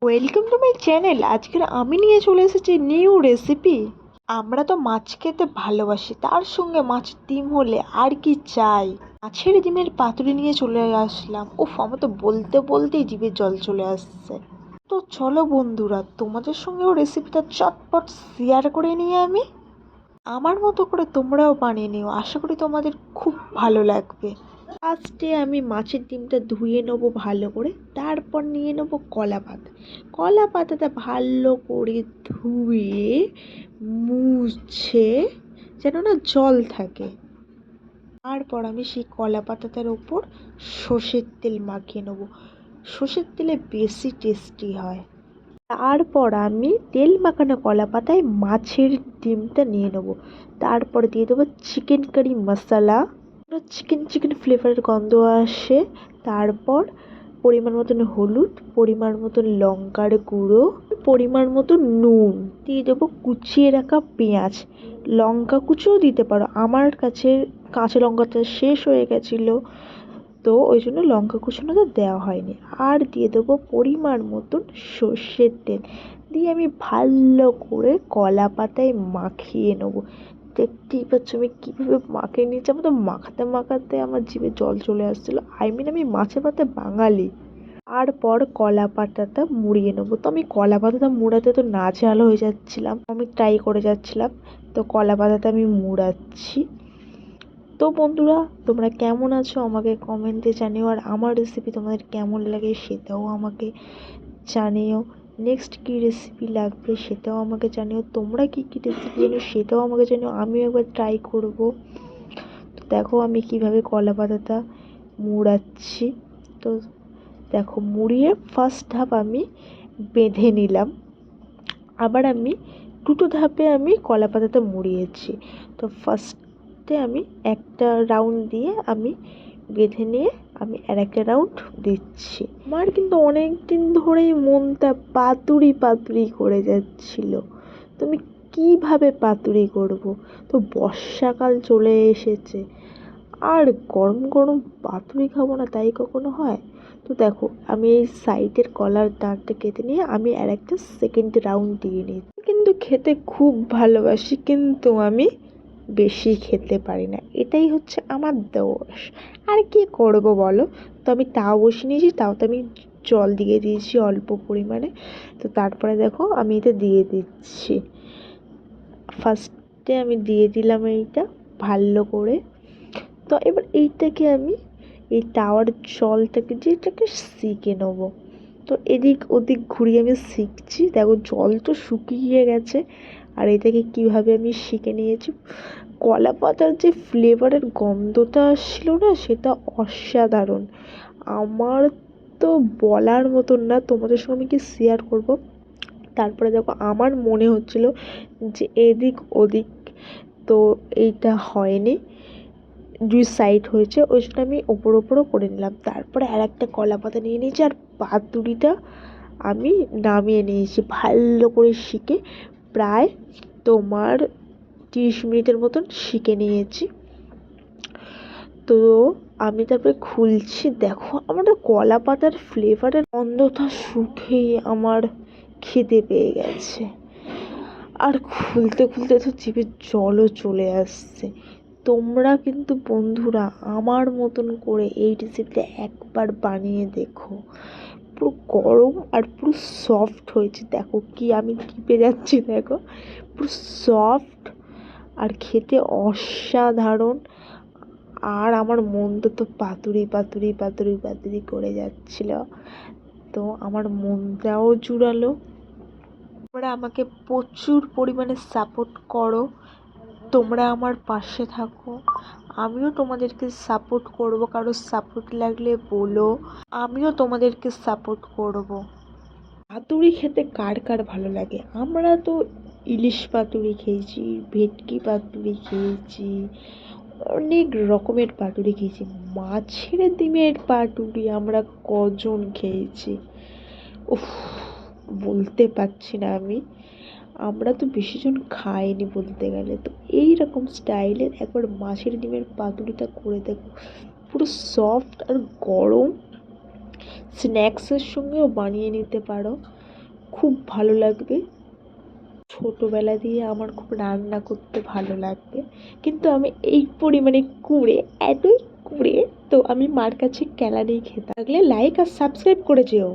Welcome to my channel. আজকের আমি নিয়ে চলে এসেছি নিউ রেসিপি। আমরা তো মাছ খেতে ভালোবাসি, তার সঙ্গে মাছের ডিম হলে আর কি চাই। মাছের ডিমের পাতুরি নিয়ে চলে আসলাম। উফ, আমার তো বলতে বলতেই জিভে জল চলে আসছে। তো চলো বন্ধুরা, তোমাদের সঙ্গেও রেসিপিটা চটপট শেয়ার করে নিয়ে আমি আমার মতো করে তোমরাও বানিয়ে নিও। আশা করি তোমাদের খুব ভালো লাগবে। ফার্স্টে আমি মাছের ডিমটা ধুয়ে নেবো ভালো করে, তারপর নিয়ে নেবো কলা পাতা। কলা পাতাটা ভালো করে ধুয়ে মুছে, যেন না জল থাকে। তারপর আমি সেই কলা পাতাটার ওপর সর্ষের তেল মাখিয়ে নেবো। সর্ষের তেলে বেশি টেস্টি হয়। তারপর আমি তেল মাখানো কলা পাতায় মাছের ডিমটা নিয়ে নেবো। তারপর দিয়ে দেবো চিকেন কারি মশলা, চিকেন চিকেন ফ্লেভারের গন্ধ আসে। তারপর পরিমাণ মতন হলুদ, পরিমাণ মতন লঙ্কার গুঁড়ো, পরিমাণ মতো নুন, দিয়ে দেবো কুচিয়ে রাখা পেঁয়াজ। লঙ্কা কুচিও দিতে পারো, আমার কাছে কাঁচা লঙ্কাটা শেষ হয়ে গেছিলো, তো ওই জন্য লঙ্কা কুচোনোটা দেওয়া হয়নি। আর দিয়ে দেবো পরিমাণ মতন সর্ষের তেল, দিয়ে আমি ভালো করে কলা পাতায় মাখিয়ে নেবো। দেখতেই পাচ্ছ আমি কীভাবে মাখিয়ে নিয়েছি। আমার তো মাখাতে মাখাতে আমার জিভে জল চলে আসছিলো। আমি মাছে ভাতে বাঙালি। তারপর কলা পাতাটা মুড়িয়ে নেবো। তো আমি কলা পাতাটা মুড়াতে তো নাজেহাল হয়ে যাচ্ছিলাম, আমি ট্রাই করে যাচ্ছিলাম। তো কলা পাতাটা আমি মুড়াচ্ছি। তো বন্ধুরা, তোমরা কেমন আছো আমাকে কমেন্টে জানিও, আর আমার রেসিপি তোমাদের কেমন লাগে সেটাও আমাকে জানিও। নেক্সট কী রেসিপি লাগবে সেটাও আমাকে জানিও। তোমরা কী কী রেসিপি জানো সেটাও আমাকে জানিও, আমিও একবার ট্রাই করব। তো দেখো আমি কিভাবে কলা পাতাটা মুড়াচ্ছি। তো দেখো, মুড়িয়ে ফার্স্ট ধাপ আমি বেঁধে নিলাম। আবার আমি দুটো ধাপে আমি কলা পাতাটা মুড়িয়েছি। তো ফার্স্টে আমি একটা রাউন্ড দিয়ে আমি বেঁধে নিয়ে আমি আর একটা রাউন্ড দিচ্ছি। আমার কিন্তু অনেক দিন ধরেই মনটা পাতুরি পাতুরি করে যাচ্ছিল। তো আমি কীভাবে পাতুরি করব? তো বর্ষাকাল চলে এসেছে, আর গরম গরম পাতুরি খাবো না তাই কখনো হয়? তো দেখো আমি এই সাইডের কলার দাঁড়টা কেটে নিয়ে আমি আর একটা সেকেন্ড রাউন্ড দিয়ে নিই। কিন্তু খেতে খুব ভালোবাসি, কিন্তু আমি বেশি খেতে পারি না, এটাই হচ্ছে আমার দোষ। আর কি করব বলো? তো আমি তাও বসিয়ে নিয়েছি, তাও তো আমি জল দিয়ে দিয়েছি অল্প পরিমাণে। তো তারপরে দেখো আমি এটা দিয়ে দিচ্ছি। ফার্স্টে আমি দিয়ে দিলাম এইটা ভালো করে। তো এবার এইটাকে আমি এই তাওয়ার জলটাকে যেটাকে সেঁকে নেবো। তো এদিক ওদিক ঘুরিয়ে আমি শিখছি। দেখো জল তো শুকিয়ে গেছে, আর এটাকে কিভাবে আমি শিখে নিয়েছি। কলা পাতার যে ফ্লেভারের গন্ধটা আসছিলো না, সেটা অসাধারণ। আমার তো বলার মতন না, তোমাদের সঙ্গে আমি কি শেয়ার করব। তারপরে দেখো আমার মনে হচ্ছিল যে এদিক ওদিক, তো এইটা হয়নি, দুই সাইড হয়েছে, ওই জন্য আমি ওপরও করে নিলাম। তারপরে আর একটা কলা পাতা নিয়ে নিয়েছি, আর পাতুরিটা আমি নামিয়ে নিয়েছি ভালো করে শিখে। প্রায় তোমার 30 মিনিটের মতন শিখে নিয়েছি। তো আমি তারপরে খুলছি, দেখো আমার তো কলা পাতার ফ্লেভারের গন্ধটা শুকেই আমার খিদে পেয়ে গেছে, আর খুলতে খুলতে তো জিভে জলও চলে আসছে। তোমরা কিন্তু বন্ধুরা আমার মতন করে এই রেসিপিটা একবার বানিয়ে দেখো। পুরো গরম আর পুরো সফট হয়েছে, দেখো কি আমি টিপে যাচ্ছি, দেখো পুরো সফট আর খেতে অসাধারণ। আর আমার মনটা তো পাতুরি পাতুরি পাতুরি পাতুরি করে যাচ্ছিল। তো আমার মনটাও জুড়ালো। তোমরা আমাকে প্রচুর পরিমাণে সাপোর্ট করো, তোমরা আমার পাশে থাকো, আমিও তোমাদেরকে সাপোর্ট করব। কারো সাপোর্ট লাগলে বলো, আমিও তোমাদেরকে সাপোর্ট করব। পাতুরি খেতে কার কার ভালো লাগে? আমরা তো ইলিশ পাতুরি খেয়েছি, ভেটকি পাতুরি খেয়েছি, অনেক রকমের পাতুরি খেয়েছি। মাছের ডিমের পাতুরি আমরা কজন খেয়েছি, উফ, বলতে পারছি না আমি। আমরা তো বেশিজন খাইনি বলতে গেলে। তো এই রকম স্টাইলের একবার মাছের ডিমের পাতুরিটা করে দেখো, পুরো সফট আর গরম। স্ন্যাক্সের সঙ্গেও বানিয়ে নিতে পারো। খুব ভালো লাগবে। ছোটোবেলা দিয়ে আমার খুব রান্না করতে ভালো লাগবে, কিন্তু আমি এই পরিমাণে কুঁড়ে, এতই কুঁড়ে, তো আমি মার কাছে কেলানি খেতাম। লাগলে লাইক আর সাবস্ক্রাইব করে যেও।